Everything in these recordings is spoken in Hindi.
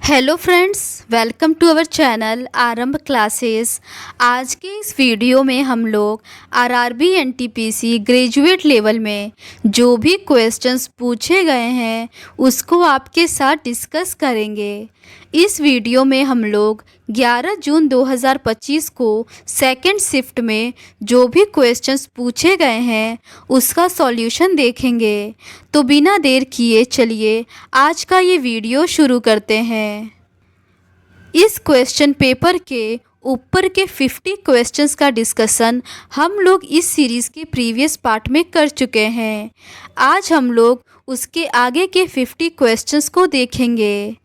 Hello friends, welcome to our channel Aarambh classes. आज के इस वीडियो में हम लोग आरआरबी एनटीपीसी ग्रेजुएट लेवल में जो भी क्वेश्चंस पूछे गए हैं उसको आपके साथ डिस्कस करेंगे। इस वीडियो में हम लोग 11 जून 2025 को सेकंड शिफ्ट में जो भी क्वेश्चंस पूछे गए हैं उसका सॉल्यूशन देखेंगे। तो बिना देर किए चलिए आज का ये वीडियो शुरू करते हैं। इस क्वेश्चन पेपर के ऊपर के 50 क्वेश्चंस का डिस्कशन हम लोग इस सीरीज़ के प्रीवियस पार्ट में कर चुके हैं। आज हम लोग उसके आगे के 50 क्वेश्चंस को देखेंगे।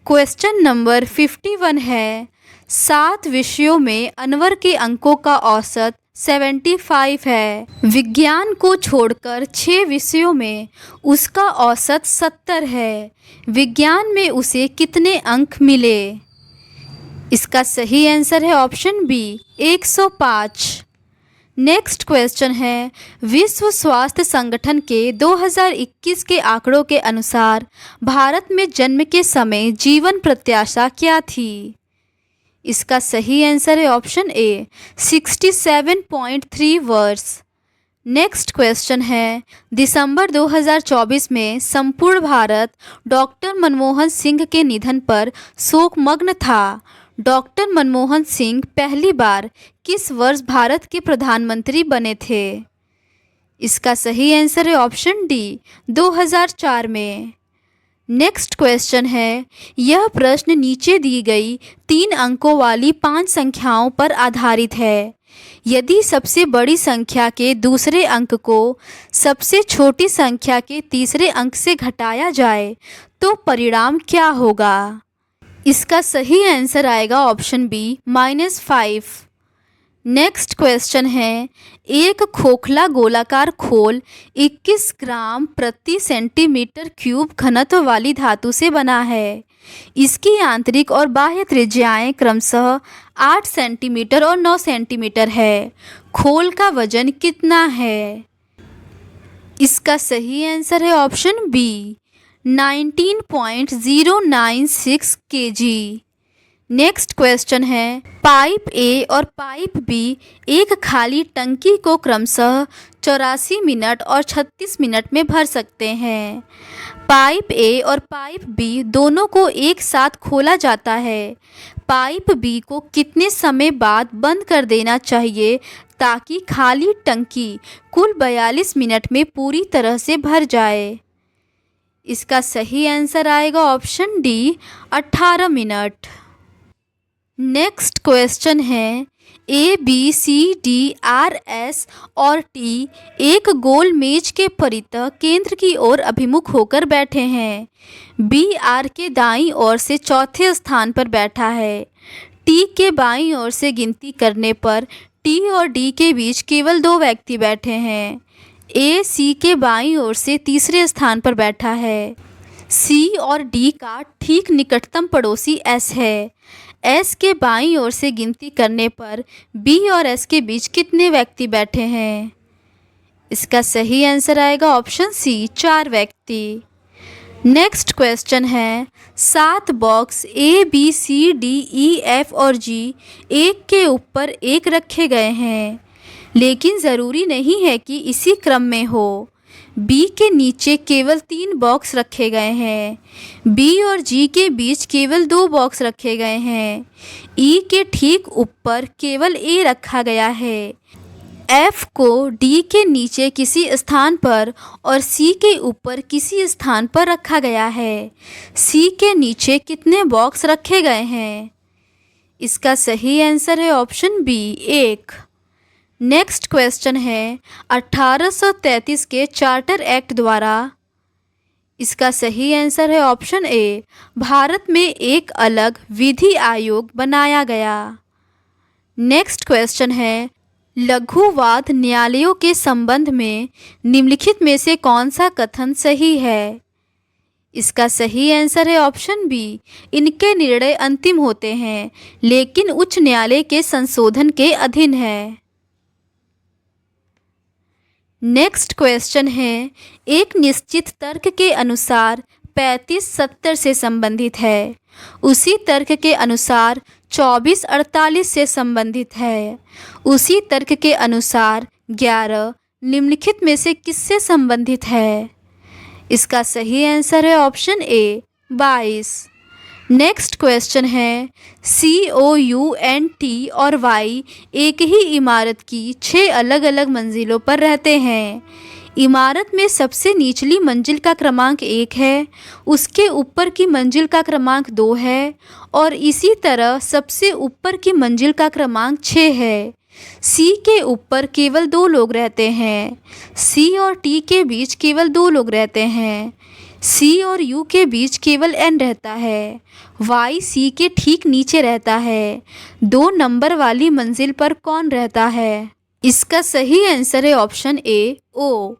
क्वेश्चन नंबर 51 है, 7 विषयों में अनवर के अंकों का औसत 75 है। विज्ञान को छोड़कर 6 विषयों में उसका औसत 70 है। विज्ञान में उसे कितने अंक मिले? इसका सही आंसर है ऑप्शन बी 105। नेक्स्ट क्वेश्चन है, विश्व स्वास्थ्य संगठन के 2021 के आंकड़ों के अनुसार भारत में जन्म के समय जीवन प्रत्याशा क्या थी? इसका सही आंसर है ऑप्शन ए 67.3 वर्ष। नेक्स्ट क्वेश्चन है, दिसंबर 2024 में संपूर्ण भारत डॉक्टर मनमोहन सिंह के निधन पर शोकमग्न था। डॉक्टर मनमोहन सिंह पहली बार किस वर्ष भारत के प्रधानमंत्री बने थे? इसका सही आंसर है ऑप्शन डी 2004 में। नेक्स्ट क्वेश्चन है, यह प्रश्न नीचे दी गई 3 अंकों वाली 5 संख्याओं पर आधारित है। यदि सबसे बड़ी संख्या के दूसरे अंक को सबसे छोटी संख्या के तीसरे अंक से घटाया जाए तो परिणाम क्या होगा? इसका सही आंसर आएगा ऑप्शन बी -5। नेक्स्ट क्वेश्चन है, एक खोखला गोलाकार खोल 21 ग्राम प्रति सेंटीमीटर क्यूब घनत्व वाली धातु से बना है। इसकी आंतरिक और बाह्य त्रिज्याएं क्रमशः 8 सेंटीमीटर और 9 सेंटीमीटर है। खोल का वजन कितना है? इसका सही आंसर है option B 19.096 kg। Next question है, पाइप ए और पाइप बी एक खाली टंकी को क्रमशः 84 मिनट और 36 मिनट में भर सकते हैं। पाइप ए और पाइप बी दोनों को एक साथ खोला जाता है। पाइप बी को कितने समय बाद बंद कर देना चाहिए ताकि खाली टंकी कुल 42 मिनट में पूरी तरह से भर जाए? इसका सही आंसर आएगा option D 18 minute. Next question है, A B C D R S और टी एक गोल मेज के परितः केंद्र की ओर अभिमुख होकर बैठे हैं। बी आर के दाईं ओर से चौथे स्थान पर बैठा है। टी के बाईं ओर से गिनती करने पर टी और डी के बीच केवल 2 व्यक्ति बैठे हैं। ए सी के बाईं ओर से तीसरे स्थान पर बैठा है। सी और डी का ठीक निकटतम पड़ोसी एस है। एस के बाईं ओर से गिनती करने पर बी और एस के बीच कितने व्यक्ति बैठे हैं? इसका सही आंसर आएगा ऑप्शन सी 4 व्यक्ति। नेक्स्ट क्वेश्चन है, 7 box A B C D E F और जी एक के ऊपर एक रखे गए हैं, लेकिन ज़रूरी नहीं है कि इसी क्रम में हो। बी के नीचे केवल 3 बॉक्स रखे गए हैं। बी और जी के बीच केवल 2 बॉक्स रखे गए हैं। ई के ठीक ऊपर केवल ए रखा गया है। एफ को डी के नीचे किसी स्थान पर और सी के ऊपर किसी स्थान पर रखा गया है। सी के नीचे कितने बॉक्स रखे गए हैं? इसका सही आंसर है ऑप्शन बी 1। नेक्स्ट क्वेश्चन है, 1833 के चार्टर एक्ट द्वारा, इसका सही आंसर है ऑप्शन ए, भारत में एक अलग विधि आयोग बनाया गया। नेक्स्ट क्वेश्चन है, लघुवाद न्यायालयों के संबंध में निम्नलिखित में से कौन सा कथन सही है? इसका सही आंसर है ऑप्शन बी, इनके निर्णय अंतिम होते हैं लेकिन उच्च न्यायालय के संशोधन के अधीन है। नेक्स्ट क्वेश्चन है, एक निश्चित तर्क के अनुसार 35 70 से संबंधित है। उसी तर्क के अनुसार 24-48 से संबंधित है। उसी तर्क के अनुसार 11 निम्नलिखित में से किससे संबंधित है? इसका सही आंसर है ऑप्शन ए 22। नेक्स्ट क्वेश्चन है COUNT और Y एक ही इमारत की 6 अलग अलग मंजिलों पर रहते हैं। इमारत में सबसे निचली मंजिल का क्रमांक 1 है, उसके ऊपर की मंजिल का क्रमांक 2 है और इसी तरह सबसे ऊपर की मंजिल का क्रमांक 6 है। C के ऊपर केवल 2 लोग रहते हैं। C और T के बीच केवल 2 लोग रहते हैं। C और U के बीच केवल N रहता है। Y C के ठीक नीचे रहता है। 2 नंबर वाली मंजिल पर कौन रहता है? इसका सही आंसर है option A O।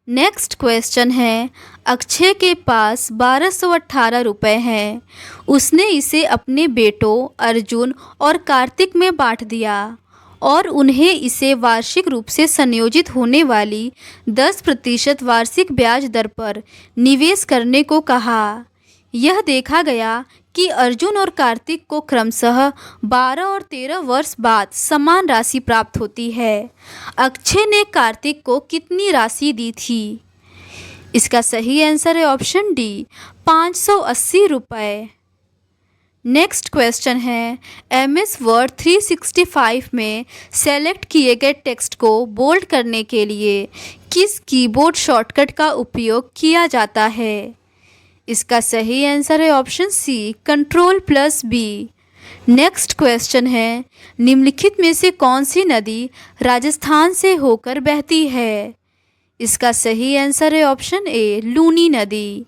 Next question है अक्षय के पास 1218 रुपये हैं। उसने इसे अपने बेटों अर्जुन और कार्तिक में बांट दिया और उन्हें इसे वार्षिक रूप से संयोजित होने वाली 10% वार्षिक ब्याज दर पर निवेश करने को कहा। यह देखा गया कि अर्जुन और कार्तिक को क्रमशः 12 और 13 वर्ष बाद समान राशि प्राप्त होती है। अक्षय ने कार्तिक को कितनी राशि दी थी? इसका सही आंसर है ऑप्शन डी 580 रुपये। नेक्स्ट क्वेश्चन है MS वर्ड 365 में सेलेक्ट किए गए टेक्स्ट को बोल्ड करने के लिए किस कीबोर्ड शॉर्टकट का उपयोग किया जाता है? इसका सही आंसर है ऑप्शन सी Ctrl+B। नेक्स्ट क्वेश्चन है निम्नलिखित में से कौन सी नदी राजस्थान से होकर बहती है? इसका सही आंसर है ऑप्शन ए लूनी नदी।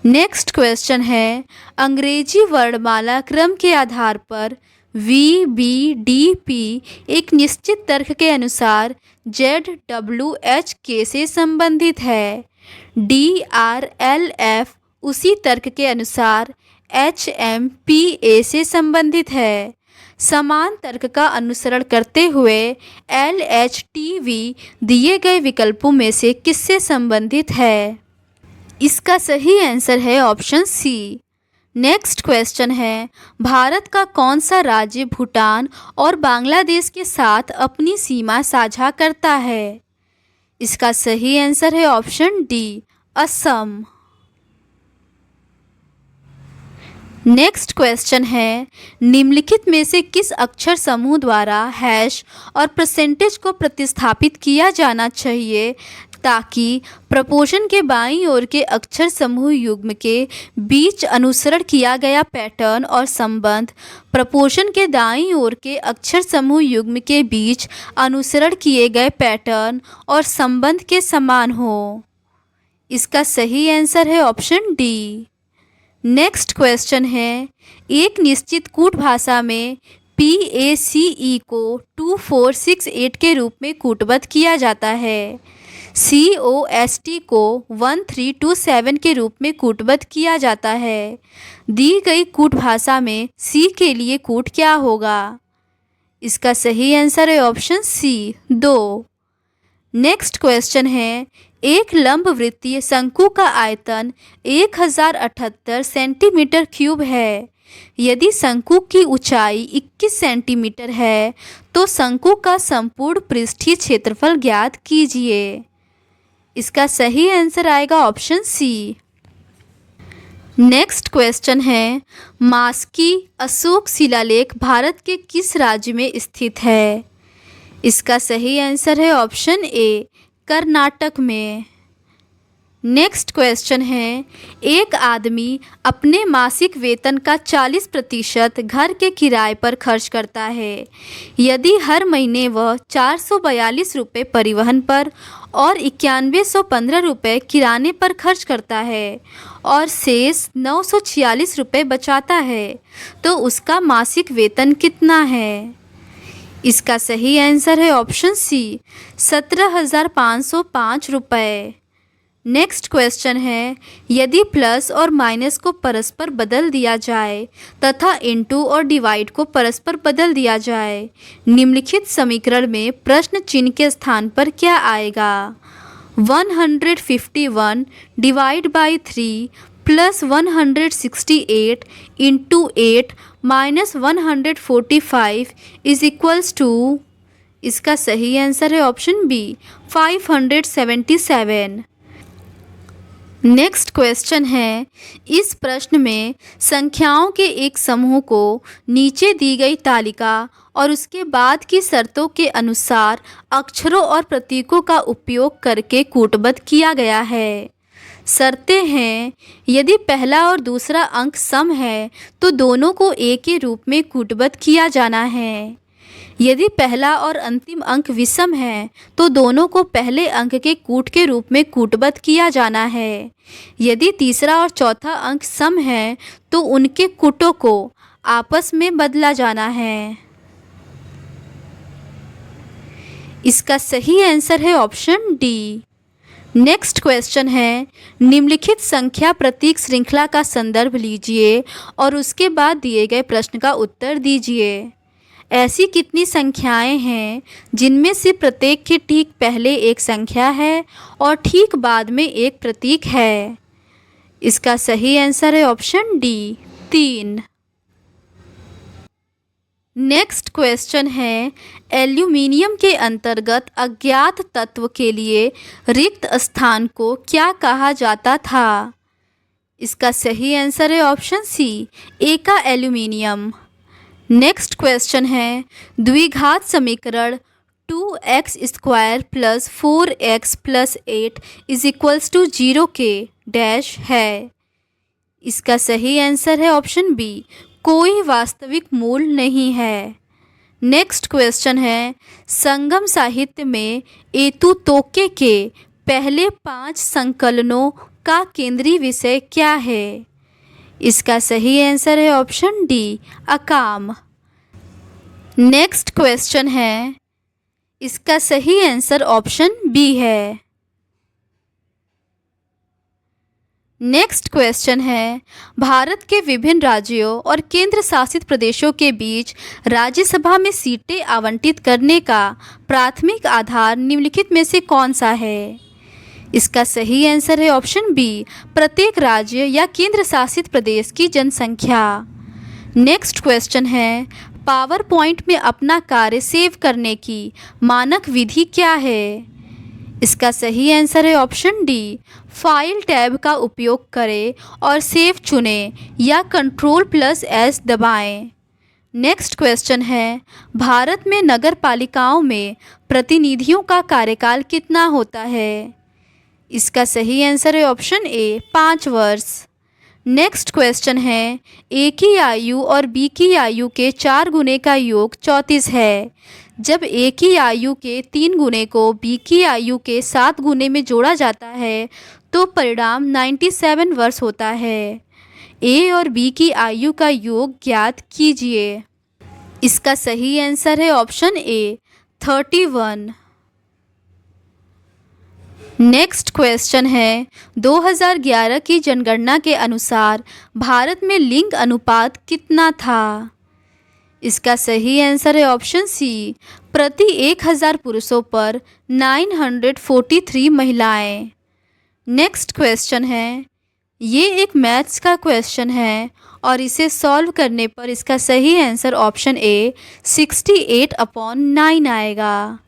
नेक्स्ट क्वेश्चन है अंग्रेजी वर्णमाला क्रम के आधार पर VBDP एक निश्चित तर्क के अनुसार ZWHK से संबंधित है। DRLF उसी तर्क के अनुसार HMPA से संबंधित है। समान तर्क का अनुसरण करते हुए LHTV दिए गए विकल्पों में से किससे संबंधित है? इसका सही आंसर है ऑप्शन सी। नेक्स्ट क्वेश्चन है भारत का कौन सा राज्य भूटान और बांग्लादेश के साथ अपनी सीमा साझा करता है? इसका सही आंसर है option D Assam. Next question है निम्नलिखित में से किस अक्षर समूह द्वारा हैश और परसेंटेज को प्रतिस्थापित किया जाना चाहिए ताकि प्रपोजन के बाईं ओर के अक्षर समूह युग्म के बीच अनुसरण किया गया पैटर्न और संबंध प्रपोजन के दाईं ओर के अक्षर समूह युग्म के बीच अनुसरण किए गए पैटर्न और संबंध के समान हो? इसका सही आंसर है ऑप्शन डी। नेक्स्ट क्वेश्चन है एक निश्चित कूट भाषा में PACE को 2468 के रूप में कूटबद्ध किया जाता है। COST को 1327 के रूप में कूटबद्ध किया जाता है। दी गई कूट भाषा में C के लिए कूट क्या होगा? इसका सही आंसर है ऑप्शन सी 2। नेक्स्ट क्वेश्चन है एक लंबवृत्तीय शंकु का आयतन 1078 सेंटीमीटर क्यूब है। यदि शंकु की ऊंचाई 21 सेंटीमीटर है तो शंकु का संपूर्ण पृष्ठीय क्षेत्रफल ज्ञात कीजिए। इसका सही आंसर आएगा ऑप्शन सी। नेक्स्ट क्वेश्चन है मास्की अशोक शिलालेख भारत के किस राज्य में स्थित है? इसका सही आंसर है ऑप्शन ए कर्नाटक में। नेक्स्ट क्वेश्चन है एक आदमी अपने मासिक वेतन का 40% घर के किराए पर खर्च करता है। यदि हर महीने वह 442 रुपये परिवहन पर और 9115 रुपये किराने पर खर्च करता है और शेष 946 रुपये बचाता है तो उसका मासिक वेतन कितना है? इसका सही आंसर है ऑप्शन सी 17,505 रुपये। नेक्स्ट क्वेश्चन है यदि प्लस और माइनस को परस्पर बदल दिया जाए तथा इनटू और डिवाइड को परस्पर बदल दिया जाए निम्नलिखित समीकरण में प्रश्न चिन्ह के स्थान पर क्या आएगा? 151 divide by 3 plus 168 into 8 minus 145 is equals to, इसका सही आंसर है ऑप्शन बी 577। नेक्स्ट क्वेश्चन है, इस प्रश्न में संख्याओं के एक समूह को नीचे दी गई तालिका और उसके बाद की शर्तों के अनुसार अक्षरों और प्रतीकों का उपयोग करके कूटबद्ध किया गया है। शर्तें हैं, यदि पहला और दूसरा अंक सम है तो दोनों को एक के रूप में कूटबद्ध किया जाना है। यदि पहला और अंतिम अंक विषम है तो दोनों को पहले अंक के कूट के रूप में कूटबद्ध किया जाना है। यदि तीसरा और चौथा अंक सम है तो उनके कूटों को आपस में बदला जाना है। इसका सही आंसर है ऑप्शन डी। नेक्स्ट क्वेश्चन है, निम्नलिखित संख्या प्रतीक श्रृंखला का संदर्भ लीजिए और उसके बाद दिए गए प्रश्न का उत्तर दीजिए। ऐसी कितनी संख्याएं हैं जिनमें से प्रत्येक के ठीक पहले एक संख्या है और ठीक बाद में एक प्रतीक है? इसका सही आंसर है ऑप्शन डी 3। नेक्स्ट क्वेश्चन है, एल्यूमिनियम के अंतर्गत अज्ञात तत्व के लिए रिक्त स्थान को क्या कहा जाता था? इसका सही आंसर है ऑप्शन सी एका एल्यूमिनियम। नेक्स्ट क्वेश्चन है, द्विघात समीकरण 2x² plus 4x plus 8 is equals to 0 के डैश है। इसका सही आंसर है ऑप्शन बी कोई वास्तविक मूल नहीं है। नेक्स्ट क्वेश्चन है, संगम साहित्य में एतु तोके के पहले 5 संकलनों का केंद्रीय विषय क्या है? इसका सही आंसर है ऑप्शन डी अकाम। नेक्स्ट क्वेश्चन है, इसका सही आंसर ऑप्शन बी है। नेक्स्ट क्वेश्चन है, भारत के विभिन्न राज्यों और केंद्र शासित प्रदेशों के बीच राज्यसभा में सीटें आवंटित करने का प्राथमिक आधार निम्नलिखित में से कौन सा है? इसका सही आंसर है ऑप्शन बी प्रत्येक राज्य या केंद्र शासित प्रदेश की जनसंख्या। नेक्स्ट क्वेश्चन है, पावर पॉइंट में अपना कार्य सेव करने की मानक विधि क्या है? इसका सही आंसर है ऑप्शन डी फाइल टैब का उपयोग करें और सेव चुनें या Ctrl+S दबाएं। नेक्स्ट क्वेश्चन है, भारत में नगर पालिकाओं में प्रतिनिधियों का कार्यकाल कितना होता है? इसका सही आंसर है ऑप्शन ए 5 वर्ष। नेक्स्ट क्वेश्चन है, ए की आयु और बी की आयु के 4 गुने का योग 34 है। जब ए की आयु के 3 गुने को बी की आयु के 7 गुने में जोड़ा जाता है तो परिणाम 97 वर्ष होता है। ए और बी की आयु का योग ज्ञात कीजिए। इसका सही आंसर है ऑप्शन ए 31। नेक्स्ट क्वेश्चन है, 2011 की जनगणना के अनुसार भारत में लिंग अनुपात कितना था? इसका सही आंसर है ऑप्शन सी प्रति 1000 पुरुषों पर 943 महिलाएं। नेक्स्ट क्वेश्चन है, ये एक मैथ्स का क्वेश्चन है और इसे सॉल्व करने पर इसका सही आंसर ऑप्शन ए 68/9 आएगा।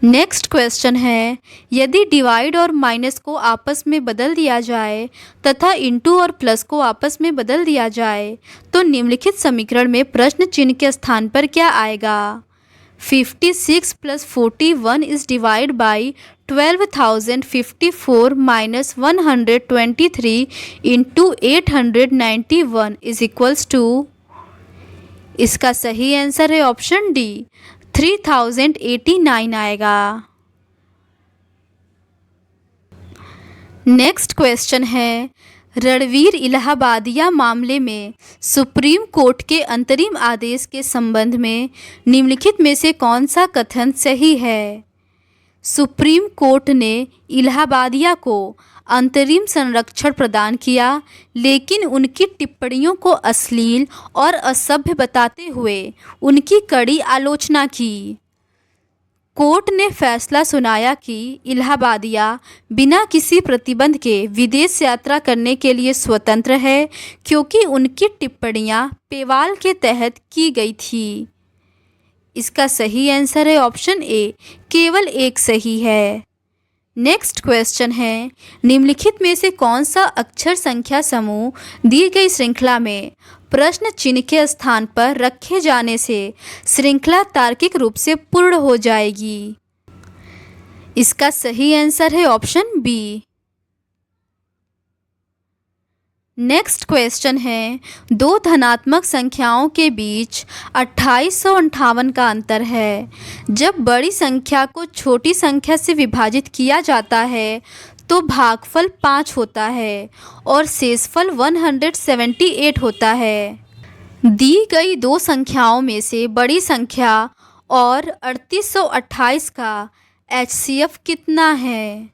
नेक्स्ट क्वेश्चन है, यदि डिवाइड और माइनस को आपस में बदल दिया जाए तथा इंटू और प्लस को आपस में बदल दिया जाए तो निम्नलिखित समीकरण में प्रश्न चिन्ह के स्थान पर क्या आएगा? 56 + 41 is divide by 12,054 minus 123 into 891 is equals to, इसका सही आंसर है ऑप्शन डी 3089 आएगा। नेक्स्ट क्वेश्चन है, रणवीर इलाहाबादिया मामले में सुप्रीम कोर्ट के अंतरिम आदेश के संबंध में निम्नलिखित में से कौन सा कथन सही है? सुप्रीम कोर्ट ने इलाहाबादिया को अंतरिम संरक्षण प्रदान किया लेकिन उनकी टिप्पणियों को अश्लील और असभ्य बताते हुए उनकी कड़ी आलोचना की। कोर्ट ने फैसला सुनाया कि इलाहाबादिया बिना किसी प्रतिबंध के विदेश यात्रा करने के लिए स्वतंत्र है, क्योंकि उनकी टिप्पणियां पेवाल के तहत की गई थी। इसका सही आंसर है ऑप्शन ए, केवल एक सही है। नेक्स्ट क्वेश्चन है, निम्नलिखित में से कौन सा अक्षर संख्या समूह दी गई श्रृंखला में प्रश्न चिन्ह के स्थान पर रखे जाने से श्रृंखला तार्किक रूप से पूर्ण हो जाएगी? इसका सही आंसर है ऑप्शन बी। नेक्स्ट क्वेश्चन है, दो धनात्मक संख्याओं के बीच 2858 का अंतर है। जब बड़ी संख्या को छोटी संख्या से विभाजित किया जाता है तो भागफल 5 होता है और शेषफल 178 होता है। दी गई दो संख्याओं में से बड़ी संख्या और 3828 का HCF कितना है?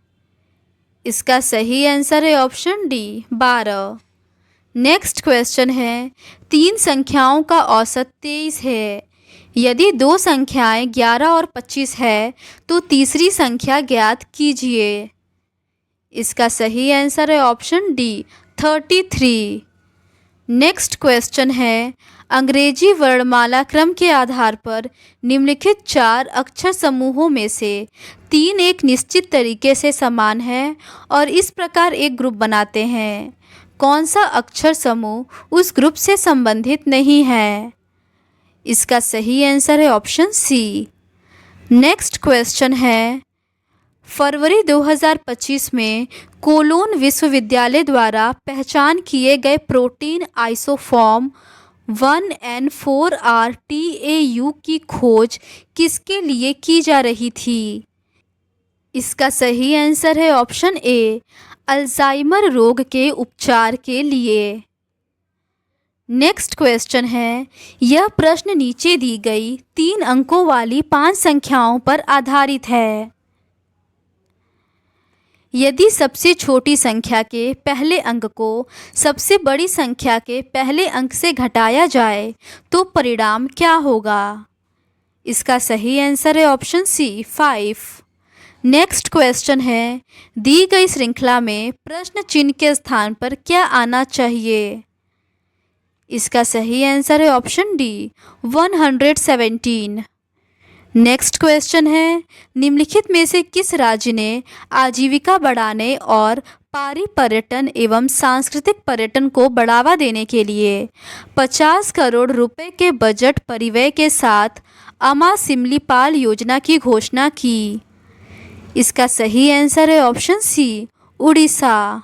इसका सही आंसर है ऑप्शन डी, 12। नेक्स्ट क्वेश्चन है, तीन संख्याओं का औसत 23 है। यदि दो संख्याएं 11 और 25 है तो तीसरी संख्या ज्ञात कीजिए। इसका सही आंसर है ऑप्शन डी, 33। नेक्स्ट क्वेश्चन है, अंग्रेजी वर्णमाला क्रम के आधार पर निम्नलिखित 4 अक्षर समूहों में से 3 एक निश्चित तरीके से समान है और इस प्रकार एक ग्रुप बनाते हैं। कौन सा अक्षर समूह उस ग्रुप से संबंधित नहीं है? इसका सही आंसर है ऑप्शन सी। नेक्स्ट क्वेश्चन है, फरवरी 2025 में कोलोन विश्वविद्यालय द्वारा पहचान किए गए प्रोटीन आइसोफॉर्म 1N4RTAU की खोज किसके लिए की जा रही थी? इसका सही आंसर है ऑप्शन ए, अल्जाइमर रोग के उपचार के लिए। नेक्स्ट क्वेश्चन है, यह प्रश्न नीचे दी गई 3 अंकों वाली 5 संख्याओं पर आधारित है। यदि सबसे छोटी संख्या के पहले अंक को सबसे बड़ी संख्या के पहले अंक से घटाया जाए तो परिणाम क्या होगा? इसका सही आंसर है ऑप्शन सी, 5। नेक्स्ट क्वेश्चन है, दी गई श्रृंखला में प्रश्न चिन्ह के स्थान पर क्या आना चाहिए? इसका सही आंसर है ऑप्शन डी, 117। नेक्स्ट क्वेश्चन है, निम्नलिखित में से किस राज्य ने आजीविका बढ़ाने और पारी पर्यटन एवं सांस्कृतिक पर्यटन को बढ़ावा देने के लिए 50 करोड़ रुपए के बजट परिव्यय के साथ अमा सिमलीपाल योजना की घोषणा की? इसका सही आंसर है option C, Orissa.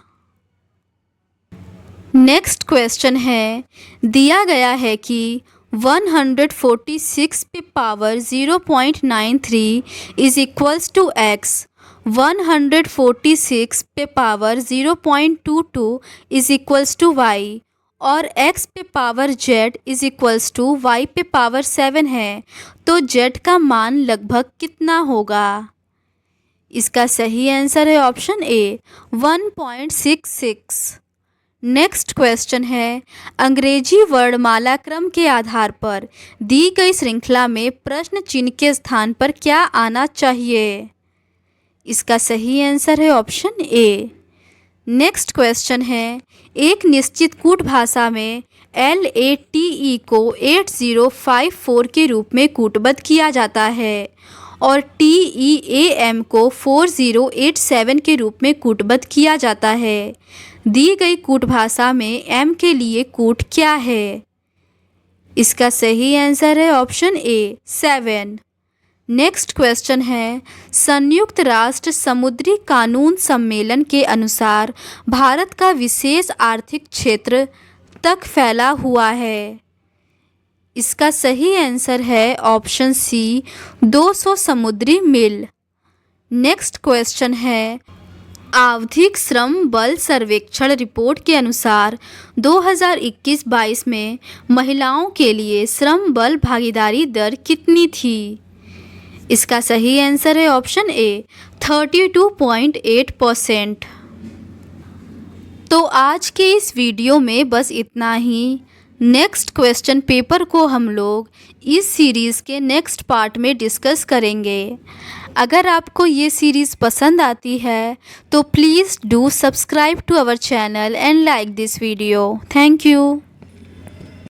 Next question है, दिया गया है कि 146 पे power 0.93 is equals to x, 146 पे power 0.22 is equals to y और x पे power z is equals to y पे पावर 7 है, तो z का मान लगभग कितना होगा? इसका सही आंसर है ऑप्शन ए, 1.66। नेक्स्ट क्वेश्चन है, अंग्रेजी वर्णमाला क्रम के आधार पर दी गई श्रृंखला में प्रश्न चिन्ह के स्थान पर क्या आना चाहिए? इसका सही आंसर है ऑप्शन ए। नेक्स्ट क्वेश्चन है, एक निश्चित कूट भाषा में LATE को 8054 के रूप में कूटबद्ध किया जाता है और TEAM को 4087 के रूप में कूटबद्ध किया जाता है। दी गई कूट भाषा में M के लिए कूट क्या है? इसका सही आंसर है ऑप्शन ए, 7। नेक्स्ट क्वेश्चन है, संयुक्त राष्ट्र समुद्री कानून सम्मेलन के अनुसार भारत का विशेष आर्थिक क्षेत्र तक फैला हुआ है। इसका सही आंसर है ऑप्शन सी, 200 समुद्री मील। नेक्स्ट क्वेश्चन है, आवधिक श्रम बल सर्वेक्षण रिपोर्ट के अनुसार 2021-22 में महिलाओं के लिए श्रम बल भागीदारी दर कितनी थी? इसका सही आंसर है ऑप्शन ए, 32.8%। तो आज के इस वीडियो में बस इतना ही। नेक्स्ट क्वेश्चन पेपर को हम लोग इस सीरीज़ के नेक्स्ट पार्ट में डिस्कस करेंगे। अगर आपको ये सीरीज़ पसंद आती है तो please do subscribe to our channel and like this video. Thank you.